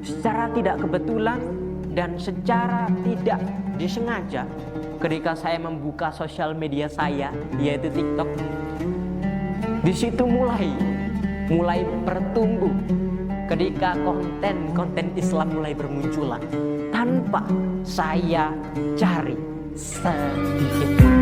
secara tidak kebetulan dan secara tidak disengaja ketika saya membuka sosial media saya, yaitu TikTok. Di situ mulai bertumbuh ketika konten Islam mulai bermunculan tanpa saya cari sedikit pun.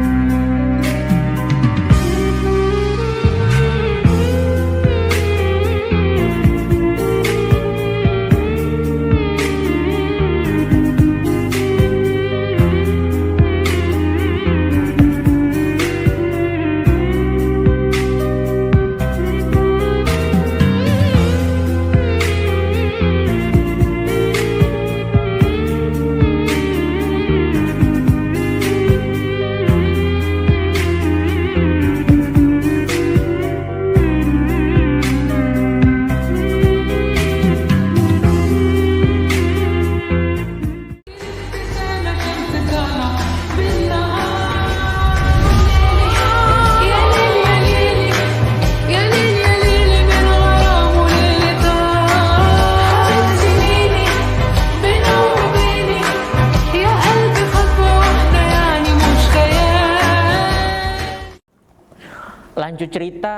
Lanjut cerita,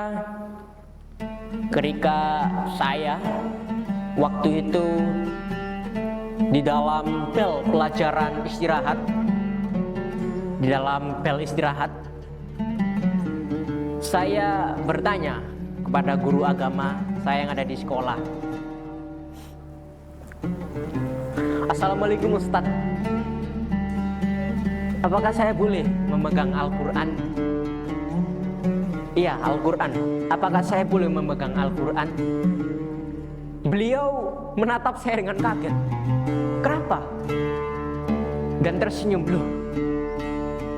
ketika saya waktu itu di dalam bel pelajaran istirahat, saya bertanya kepada guru agama saya yang ada di sekolah. Assalamualaikum Ustadz, apakah saya boleh memegang Al-Quran? Iya, Al-Quran. Apakah saya boleh memegang Al-Quran? Beliau menatap saya dengan kaget. Kenapa? Dan tersenyum, loh,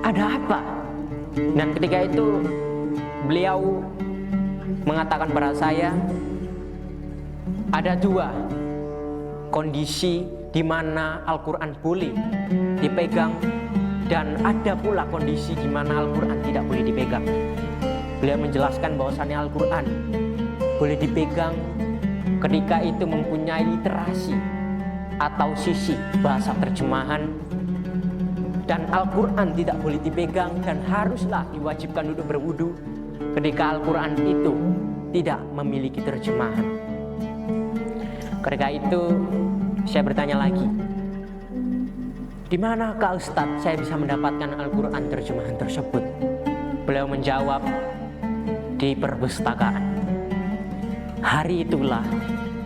ada apa? Dan ketika itu beliau mengatakan pada saya, ada dua kondisi di mana Al-Quran boleh dipegang, dan ada pula kondisi di mana Al-Quran tidak boleh dipegang. Beliau menjelaskan bahwasannya Al-Quran boleh dipegang ketika itu mempunyai literasi atau sisi bahasa terjemahan, dan Al-Quran tidak boleh dipegang dan haruslah diwajibkan untuk berwudu ketika Al-Quran itu tidak memiliki terjemahan. Ketika itu saya bertanya lagi, di manakah Ustadz saya bisa mendapatkan Al-Quran terjemahan tersebut? Beliau menjawab, di perpustakaan. Hari itulah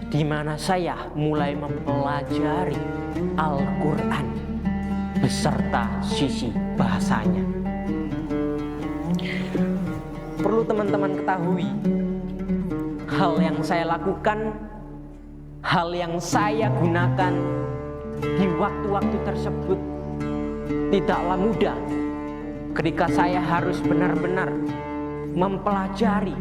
di mana saya mulai mempelajari Al-Quran beserta sisi bahasanya. Perlu teman-teman ketahui, hal yang saya lakukan, hal yang saya gunakan di waktu-waktu tersebut tidaklah mudah ketika saya harus benar-benar mempelajari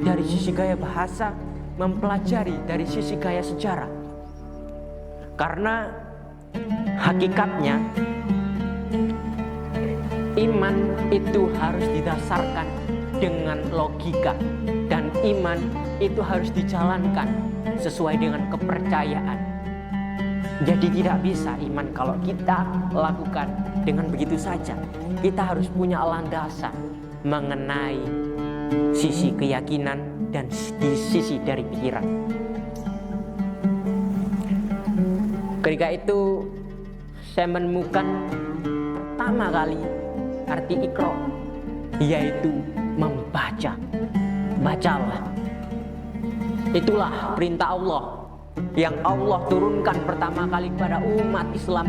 dari sisi gaya bahasa, mempelajari dari sisi gaya sejarah. Karena hakikatnya iman itu harus didasarkan dengan logika, dan iman itu harus dijalankan sesuai dengan kepercayaan. Jadi tidak bisa iman kalau kita lakukan dengan begitu saja. Kita harus punya landasan mengenai sisi keyakinan dan di sisi dari pikiran. Ketika itu saya menemukan pertama kali arti Iqra, yaitu membaca. Bacalah. Itulah perintah Allah yang Allah turunkan pertama kali kepada umat Islam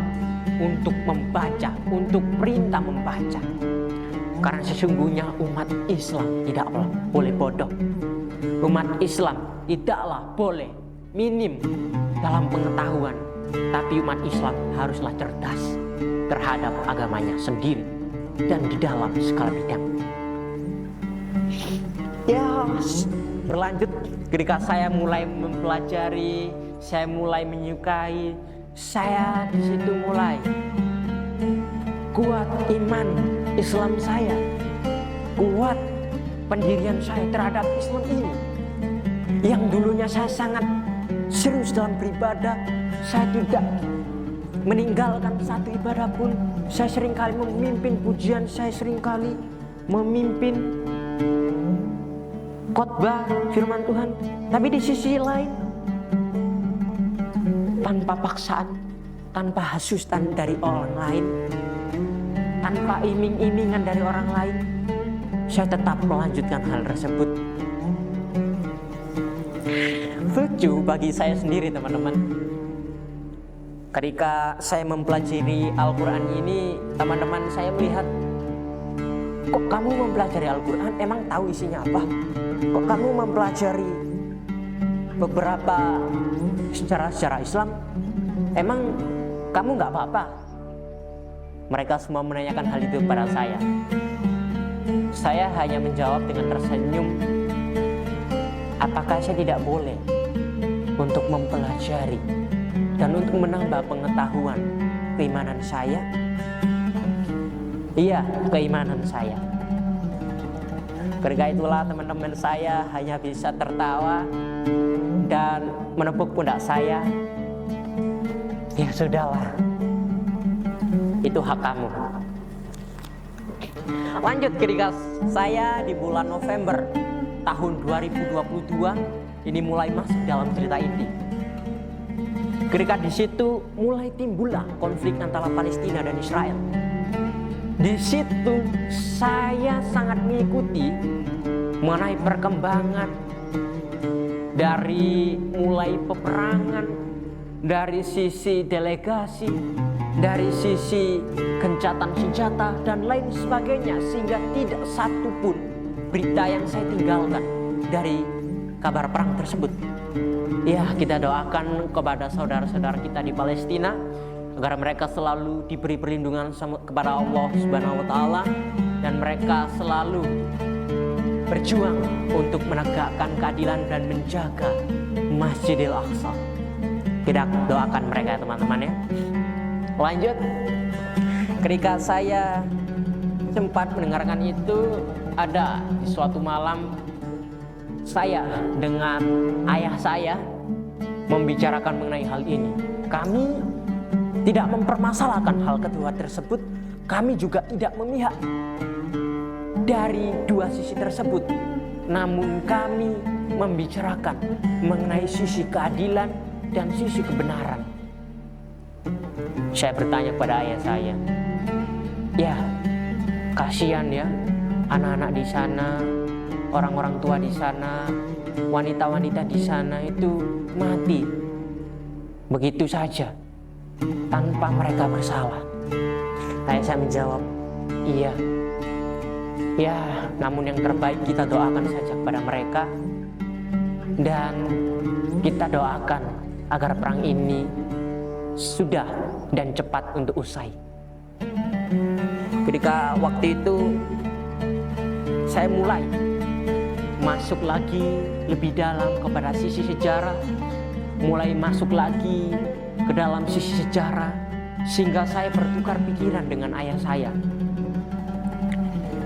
untuk membaca, untuk perintah membaca. Karena sesungguhnya umat Islam tidaklah boleh bodoh. Umat Islam tidaklah boleh minim dalam pengetahuan, tapi umat Islam haruslah cerdas terhadap agamanya sendiri dan di dalam segala bidang. Ya, berlanjut ketika saya mulai mempelajari, saya mulai menyukai, saya di situ mulai kuat iman Islam saya, kuat pendirian saya terhadap Islam ini. Yang dulunya saya sangat serius dalam beribadah. Saya tidak meninggalkan satu ibadah pun. Saya seringkali memimpin pujian, saya seringkali memimpin khotbah firman Tuhan. Tapi di sisi lain, tanpa paksaan, tanpa hasutan dari orang lain, tanpa iming-imingan dari orang lain, saya tetap melanjutkan hal tersebut. Lucu bagi saya sendiri, teman-teman. Ketika saya mempelajari Al-Quran ini, teman-teman saya melihat, kok kamu mempelajari Al-Quran emang tahu isinya apa? Kok kamu mempelajari beberapa sejarah Islam emang kamu nggak apa-apa? Mereka semua menanyakan hal itu kepada saya. Saya hanya menjawab dengan tersenyum, apakah saya tidak boleh untuk mempelajari dan untuk menambah pengetahuan keimanan saya? Iya, keimanan saya. Ketika itulah teman-teman saya hanya bisa tertawa dan menepuk pundak saya. Ya sudahlah, itu hak kamu. Lanjut, ketika saya di bulan November tahun 2022 ini mulai masuk dalam cerita ini. Ketika di situ mulai timbullah konflik antara Palestina dan Israel. Di situ saya sangat mengikuti mengenai perkembangan dari mulai peperangan, dari sisi delegasi, dari sisi gencatan senjata dan lain sebagainya, sehingga tidak satu pun berita yang saya tinggalkan dari kabar perang tersebut. Ya, kita doakan kepada saudara-saudara kita di Palestina agar mereka selalu diberi perlindungan kepada Allah Subhanahu wa taala dan mereka selalu berjuang untuk menegakkan keadilan dan menjaga Masjidil Aqsa. Kita doakan mereka ya teman-teman ya. Lanjut, ketika saya sempat mendengarkan itu, ada di suatu malam saya dengan ayah saya membicarakan mengenai hal ini. Kami tidak mempermasalahkan hal kedua tersebut. Kami juga tidak memihak dari dua sisi tersebut. Namun kami membicarakan mengenai sisi keadilan dan sisi kebenaran. Saya bertanya pada ayah saya, ya kasihan ya anak-anak di sana, orang-orang tua di sana, wanita-wanita di sana itu mati begitu saja tanpa mereka bersalah. Ayah saya menjawab, iya. Ya, namun yang terbaik kita doakan saja kepada mereka dan kita doakan agar perang ini sudah dan cepat untuk usai. Ketika waktu itu saya mulai masuk lagi lebih dalam kepada sisi sejarah, mulai masuk lagi ke dalam sisi sejarah, sehingga saya bertukar pikiran dengan ayah saya.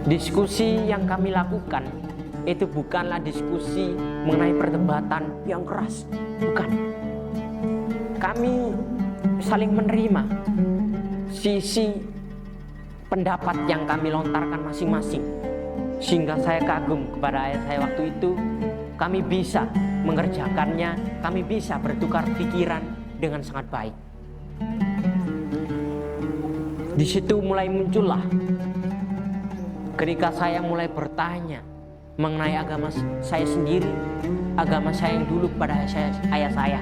Diskusi yang kami lakukan itu bukanlah diskusi mengenai perdebatan yang keras, bukan. Kami saling menerima sisi pendapat yang kami lontarkan masing-masing, sehingga saya kagum kepada ayah saya waktu itu. Kami bisa mengerjakannya, kami bisa bertukar pikiran dengan sangat baik. Di situ mulai muncullah ketika saya mulai bertanya mengenai agama saya sendiri, agama saya yang dulu kepada ayah saya.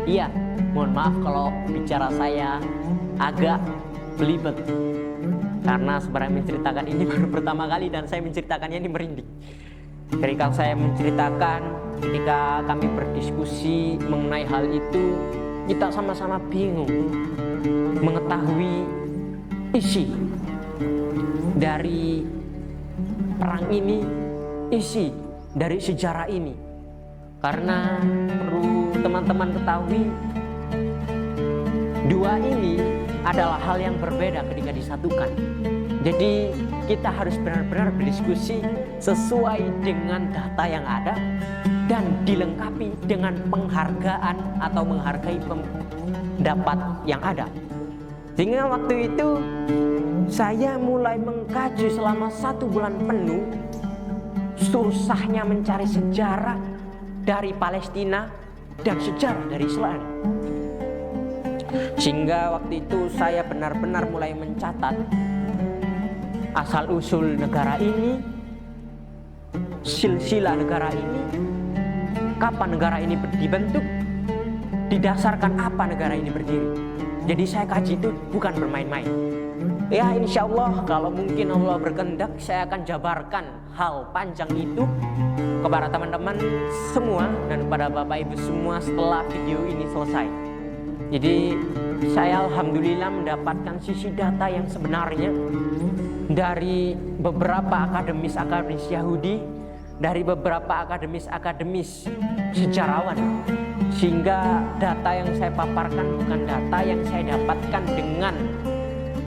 Iya, mohon maaf kalau bicara saya agak belibet, karena sebenarnya menceritakan ini baru pertama kali dan saya menceritakannya ini merinding. Ketika saya menceritakan, ketika kami berdiskusi mengenai hal itu, kita sama-sama bingung mengetahui isi dari perang ini, isi dari sejarah ini. Karena perlu teman-teman ketahui, dua ini adalah hal yang berbeda ketika disatukan. Jadi kita harus benar-benar berdiskusi sesuai dengan data yang ada, dan dilengkapi dengan penghargaan atau menghargai pendapat yang ada. Sehingga waktu itu saya mulai mengkaji selama 1 bulan penuh susahnya mencari sejarah dari Palestina dan sejarah dari Israel. Sehingga waktu itu saya benar-benar mulai mencatat asal-usul negara ini, silsilah negara ini, kapan negara ini dibentuk, didasarkan apa negara ini berdiri. Jadi saya kaji itu bukan bermain-main. Ya insya Allah kalau mungkin Allah berkehendak saya akan jabarkan hal panjang itu kepada teman-teman semua dan kepada Bapak Ibu semua setelah video ini selesai. Jadi saya alhamdulillah mendapatkan sisi data yang sebenarnya dari beberapa akademis Yahudi, dari beberapa akademis sejarawan. Sehingga data yang saya paparkan bukan data yang saya dapatkan dengan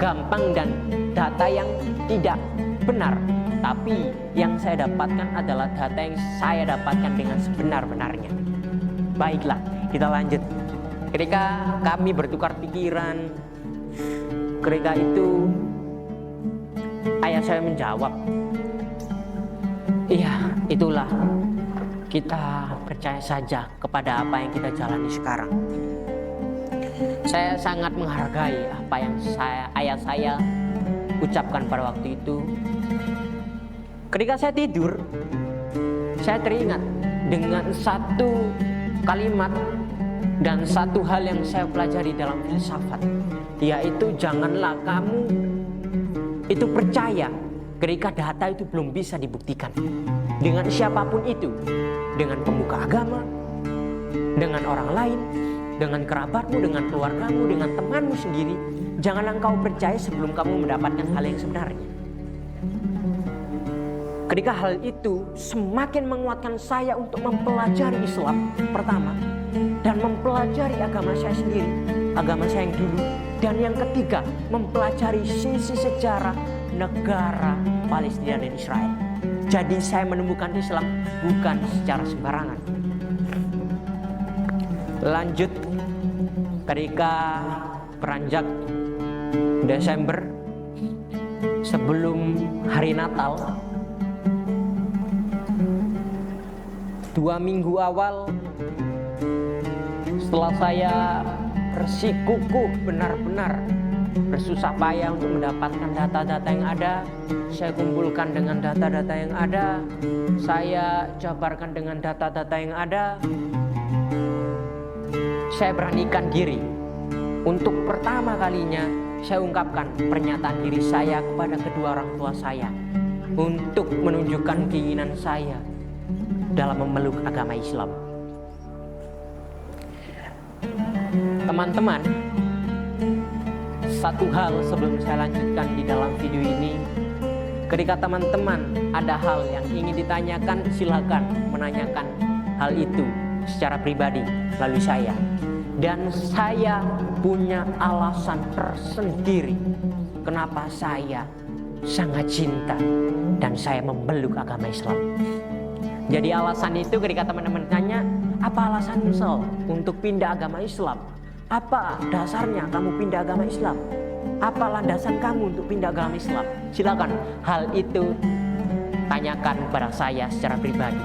gampang dan data yang tidak benar, tapi yang saya dapatkan adalah data yang saya dapatkan dengan sebenar-benarnya. Baiklah, kita lanjut. Ketika kami bertukar pikiran, ketika itu ayah saya menjawab, iya itulah, kita percaya saja kepada apa yang kita jalani sekarang. Saya sangat menghargai apa yang ayah saya ucapkan pada waktu itu. Ketika saya tidur, saya teringat dengan satu kalimat dan satu hal yang saya pelajari dalam filsafat, yaitu janganlah kamu itu percaya ketika data itu belum bisa dibuktikan dengan siapapun itu, dengan pemuka agama, dengan orang lain, dengan kerabatmu, dengan keluargamu, dengan temanmu sendiri. Janganlah engkau percaya sebelum kamu mendapatkan hal yang sebenarnya. Ketika hal itu semakin menguatkan saya untuk mempelajari Islam pertama, dan mempelajari agama saya sendiri, agama saya yang dulu, dan yang ketiga mempelajari sisi sejarah negara Palestina dan Israel. Jadi saya menemukan Islam bukan secara sembarangan. Lanjut, ketika beranjak Desember sebelum hari Natal, 2 minggu awal setelah saya bersikukuh benar-benar bersusah payah untuk mendapatkan data-data yang ada, saya kumpulkan dengan data-data yang ada, saya jabarkan dengan data-data yang ada, saya beranikan diri untuk pertama kalinya saya ungkapkan pernyataan diri saya kepada kedua orang tua saya untuk menunjukkan keinginan saya dalam memeluk agama Islam. Teman-teman, satu hal sebelum saya lanjutkan di dalam video ini, ketika teman-teman ada hal yang ingin ditanyakan, silakan menanyakan hal itu secara pribadi melalui saya. Dan saya punya alasan tersendiri kenapa saya sangat cinta dan saya memeluk agama Islam. Jadi alasan itu ketika teman-teman tanya, apa alasanmu Sal untuk pindah agama Islam? Apa dasarnya kamu pindah agama Islam? Apa landasan kamu untuk pindah agama Islam? Silakan hal itu tanyakan kepada saya secara pribadi.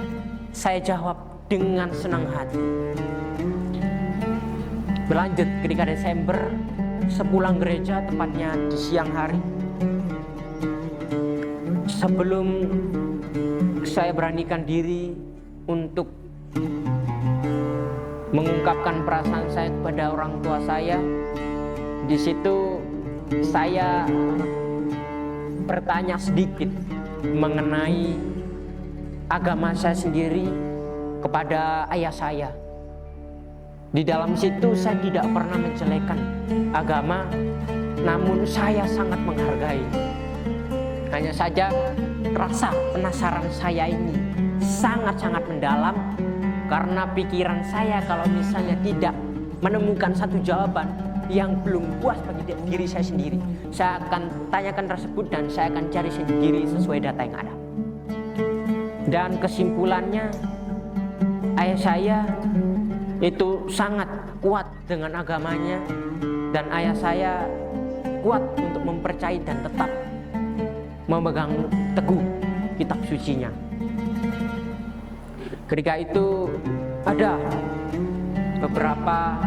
Saya jawab dengan senang hati. Berlanjut ketika Desember, sepulang gereja, tepatnya di siang hari, sebelum saya beranikan diri untuk mengungkapkan perasaan saya kepada orang tua saya, di situ saya bertanya sedikit mengenai agama saya sendiri kepada ayah saya. Di dalam situ saya tidak pernah menjelekan agama, namun saya sangat menghargai. Hanya saja rasa penasaran saya ini sangat-sangat mendalam, karena pikiran saya kalau misalnya tidak menemukan satu jawaban yang belum puas bagi diri saya sendiri, saya akan tanyakan tersebut dan saya akan cari sendiri sesuai data yang ada. Dan kesimpulannya, ayah saya itu sangat kuat dengan agamanya, dan ayah saya kuat untuk mempercayai dan tetap memegang teguh kitab sucinya. Ketika itu ada beberapa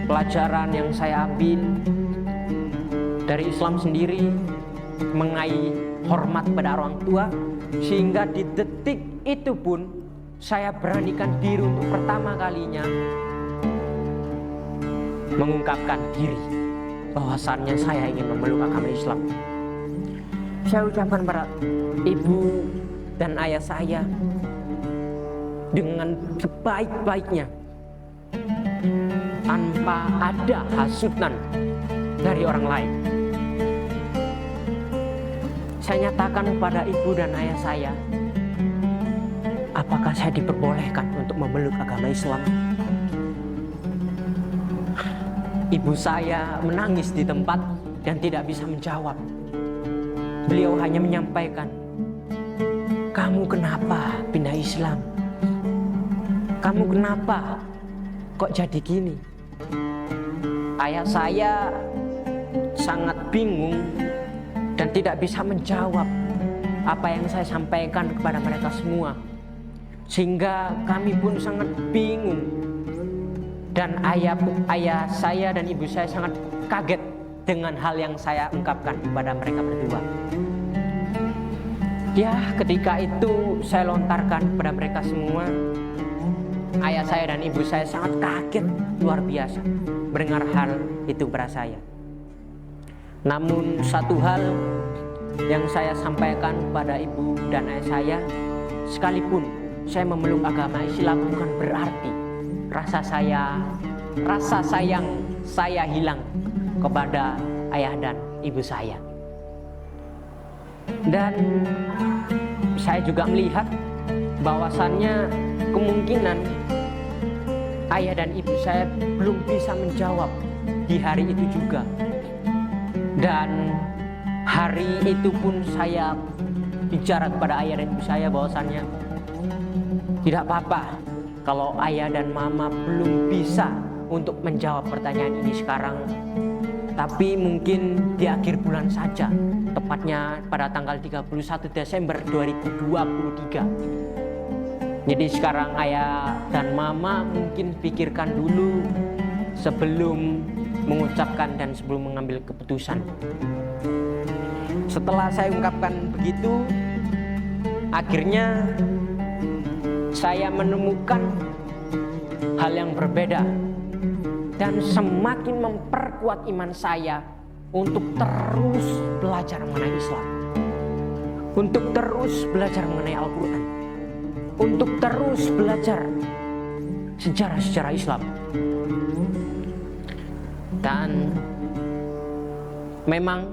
pelajaran yang saya ambil dari Islam sendiri mengenai hormat pada orang tua, sehingga di detik itu pun saya beranikan diri untuk pertama kalinya mengungkapkan diri bahwasannya saya ingin memeluk agama Islam. Saya ucapkan pada ibu dan ayah saya dengan sebaik-baiknya, tanpa ada hasutan dari orang lain. Saya nyatakan kepada ibu dan ayah saya, apakah saya diperbolehkan untuk memeluk agama Islam? Ibu saya menangis di tempat dan tidak bisa menjawab. Beliau hanya menyampaikan, kamu kenapa pindah Islam? Kamu kenapa kok jadi gini? Ayah saya sangat bingung dan tidak bisa menjawab apa yang saya sampaikan kepada mereka semua, sehingga kami pun sangat bingung. Dan ayah saya dan ibu saya sangat kaget dengan hal yang saya ungkapkan kepada mereka berdua. Ya, ketika itu saya lontarkan kepada mereka semua. Ayah saya dan ibu saya sangat kaget luar biasa mendengar hal itu kepada saya. Namun satu hal yang saya sampaikan kepada ibu dan ayah saya, sekalipun saya memeluk agama Islam bukan berarti rasa sayang saya hilang kepada ayah dan ibu saya. Dan saya juga melihat bahwasannya kemungkinan ayah dan ibu saya belum bisa menjawab di hari itu juga. Dan hari itu pun saya bicara kepada ayah dan ibu saya bahwasannya tidak apa-apa kalau ayah dan mama belum bisa untuk menjawab pertanyaan ini sekarang, tapi mungkin di akhir bulan saja, tepatnya pada tanggal 31 Desember 2023. Jadi sekarang ayah dan mama mungkin pikirkan dulu sebelum mengucapkan dan sebelum mengambil keputusan. Setelah saya ungkapkan begitu, akhirnya saya menemukan hal yang berbeda dan semakin memperkuat iman saya untuk terus belajar mengenai Islam, untuk terus belajar mengenai Al-Quran, untuk terus belajar sejarah-sejarah Islam. Dan memang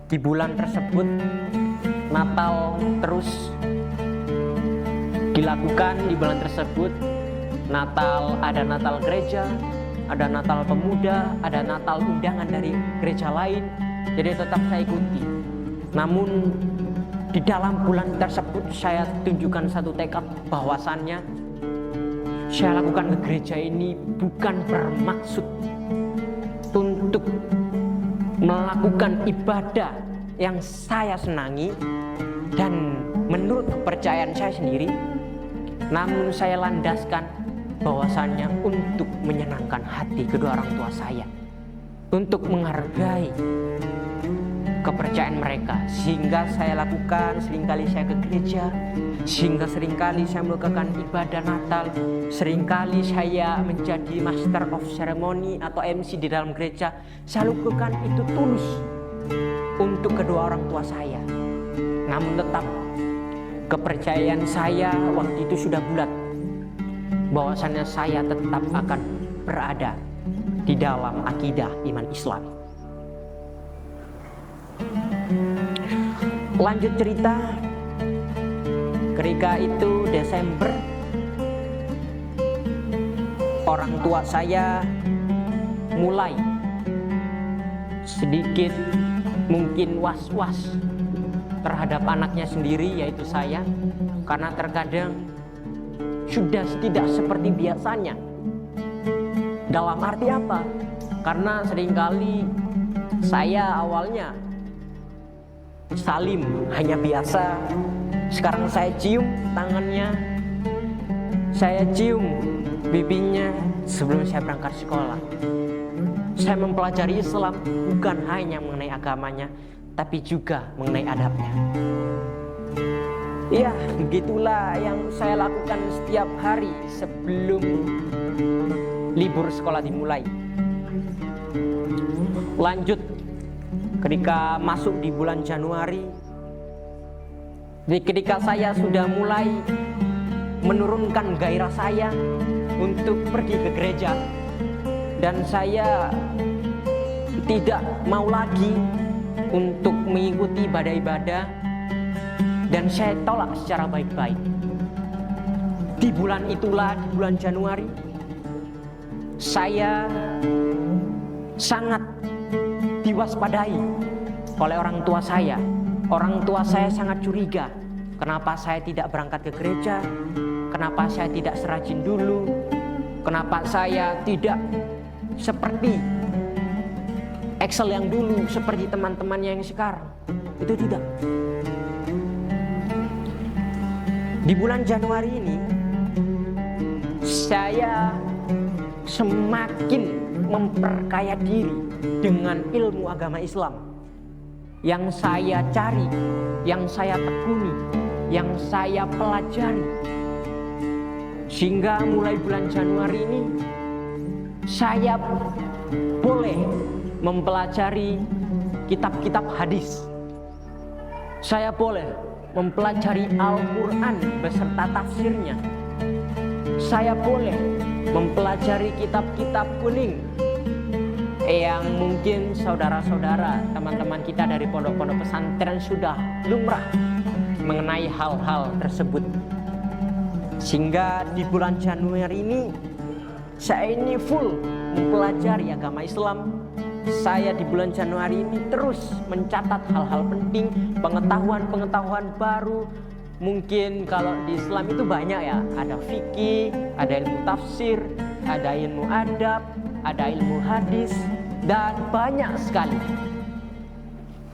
di bulan tersebut Natal terus dilakukan. Di bulan tersebut Natal, ada Natal gereja, ada Natal pemuda, ada Natal undangan dari gereja lain. Jadi tetap saya ikuti. Namun di dalam bulan tersebut saya tunjukkan satu tekad bahwasannya saya lakukan ke gereja ini bukan bermaksud untuk melakukan ibadah yang saya senangi dan menurut kepercayaan saya sendiri, namun saya landaskan bahwasannya untuk menyenangkan hati kedua orang tua saya, untuk menghargai kepercayaan mereka, sehingga saya lakukan. Seringkali saya ke gereja, sehingga seringkali saya melakukan ibadah Natal, seringkali saya menjadi master of ceremony atau MC di dalam gereja. Saya lakukan itu tulus untuk kedua orang tua saya. Namun tetap kepercayaan saya waktu itu sudah bulat bahwasannya saya tetap akan berada di dalam akidah iman Islam. Lanjut cerita, ketika itu Desember, orang tua saya mulai sedikit mungkin was-was terhadap anaknya sendiri, yaitu saya, karena terkadang sudah tidak seperti biasanya. Dalam arti apa? Karena seringkali saya awalnya salim hanya biasa. Sekarang saya cium tangannya, saya cium pipinya sebelum saya berangkat sekolah. Saya mempelajari Islam bukan hanya mengenai agamanya, tapi juga mengenai adabnya. Ya, begitulah yang saya lakukan setiap hari sebelum libur sekolah dimulai. Lanjut, ketika masuk di bulan Januari, ketika saya sudah mulai menurunkan gairah saya untuk pergi ke gereja, dan saya tidak mau lagi untuk mengikuti ibadah-ibadah, dan saya tolak secara baik-baik. Di bulan itulah, di bulan Januari, saya sangat diwaspadai oleh orang tua saya. Orang tua saya sangat curiga, kenapa saya tidak berangkat ke gereja, kenapa saya tidak serajin dulu, kenapa saya tidak seperti Excel yang dulu, seperti teman-temannya yang sekarang. Itu tidak. Di bulan Januari ini, saya semakin memperkaya diri dengan ilmu agama Islam yang saya cari, yang saya tekuni, yang saya pelajari. Sehingga mulai bulan Januari ini, saya boleh mempelajari kitab-kitab hadis. Saya boleh mempelajari Al-Quran beserta tafsirnya. Saya boleh mempelajari kitab-kitab kuning yang mungkin saudara-saudara, teman-teman kita dari pondok-pondok pesantren sudah lumrah mengenai hal-hal tersebut. Sehingga di bulan Januari ini, saya ini full mempelajari agama Islam. Saya di bulan Januari ini terus mencatat hal-hal penting, pengetahuan-pengetahuan baru. Mungkin kalau di Islam itu banyak ya, ada fikih, ada ilmu tafsir, ada ilmu adab, ada ilmu hadis, dan banyak sekali.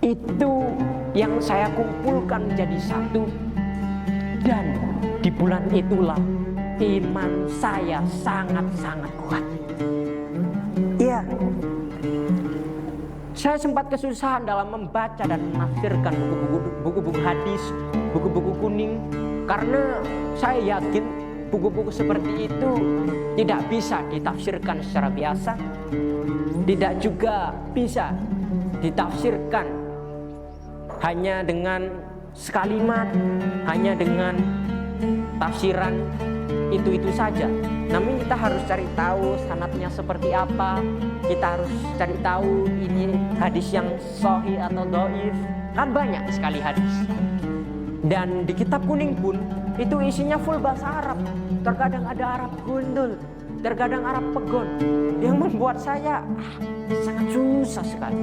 Itu yang saya kumpulkan menjadi satu, dan di bulan itulah iman saya sangat-sangat kuat. Iya, saya sempat kesusahan dalam membaca dan menafsirkan buku-buku hadis, buku-buku kuning, karena saya yakin buku-buku seperti itu tidak bisa ditafsirkan secara biasa, tidak juga bisa ditafsirkan hanya dengan sekalimat, hanya dengan tafsiran itu saja. Namun kita harus cari tahu sanadnya seperti apa. Kita harus cari tahu ini hadis yang sahih atau dhaif. Kan banyak sekali hadis. Dan di kitab kuning pun itu isinya full bahasa Arab. Terkadang ada Arab gundul, terkadang Arab pegon, yang membuat saya sangat susah sekali.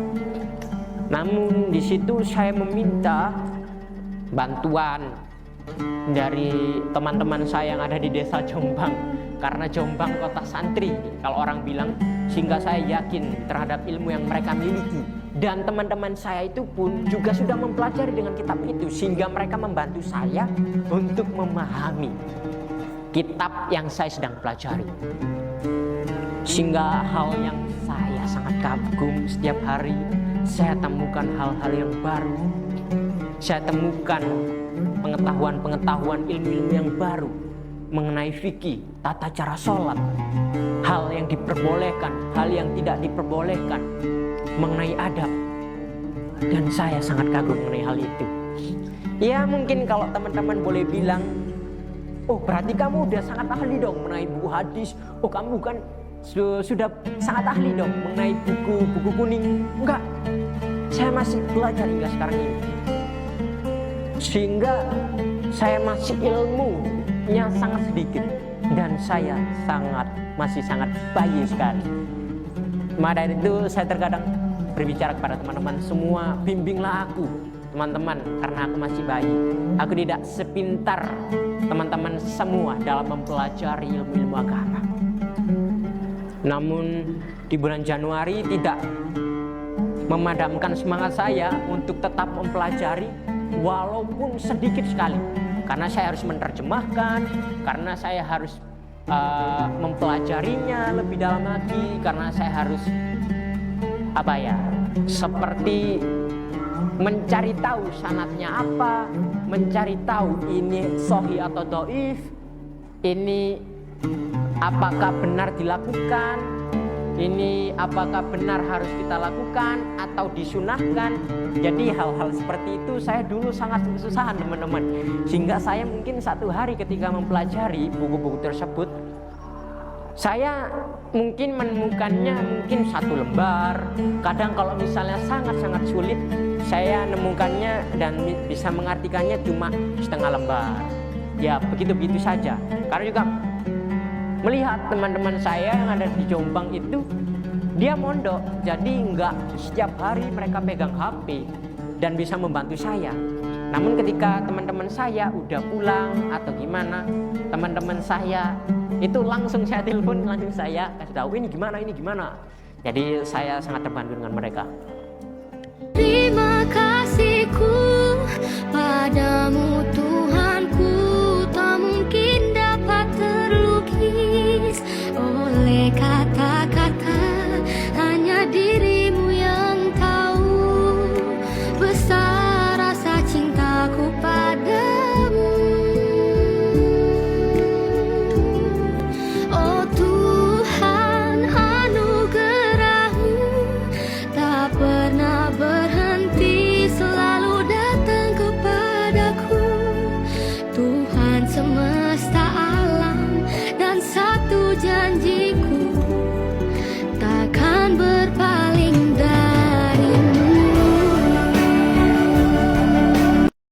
Namun di situ saya meminta bantuan dari teman-teman saya yang ada di desa Jombang, karena Jombang kota santri kalau orang bilang, sehingga saya yakin terhadap ilmu yang mereka miliki. Dan teman-teman saya itu pun juga sudah mempelajari dengan kitab itu, sehingga mereka membantu saya untuk memahami kitab yang saya sedang pelajari. Sehingga hal yang saya sangat kagum, setiap hari saya temukan hal-hal yang baru. Saya temukan pengetahuan-pengetahuan, ilmu-ilmu yang baru mengenai fikih, tata cara sholat, hal yang diperbolehkan, hal yang tidak diperbolehkan, mengenai adab. Dan saya sangat kagum mengenai hal itu. Ya mungkin kalau teman-teman boleh bilang, oh berarti kamu udah sangat ahli dong mengenai buku hadis. Oh kamu bukan sudah sangat ahli dong mengenai buku kuning. Enggak, saya masih belajar hingga sekarang ini. Sehingga saya masih ilmunya sangat sedikit, dan saya masih sangat bayi sekali. Maka dari itu saya terkadang berbicara kepada teman-teman semua, bimbinglah aku teman-teman, karena aku masih bayi. Aku tidak sepintar teman-teman semua dalam mempelajari ilmu-ilmu agama. Namun di bulan Januari tidak memadamkan semangat saya untuk tetap mempelajari walaupun sedikit sekali. Karena saya harus menerjemahkan, karena saya harus mempelajarinya lebih dalam lagi, karena saya harus seperti mencari tahu sanadnya apa, mencari tahu ini sahih atau dhaif, ini apakah benar dilakukan, ini apakah benar harus kita lakukan atau disunahkan. Jadi hal-hal seperti itu saya dulu sangat kesusahan teman-teman, sehingga saya mungkin satu hari ketika mempelajari buku-buku tersebut, saya mungkin menemukannya mungkin 1 lembar. Kadang kalau misalnya sangat-sangat sulit, saya menemukannya dan bisa mengartikannya cuma setengah lembar. Ya begitu-begitu saja. Karena juga melihat teman-teman saya yang ada di Jombang itu, dia mondok, jadi enggak setiap hari mereka pegang HP dan bisa membantu saya. Namun ketika teman-teman saya udah pulang atau gimana, teman-teman saya itu langsung saya telepon, langsung saya kasih tahu ini gimana. Jadi saya sangat terbantu dengan mereka. Terima kasihku padamu Tuhan.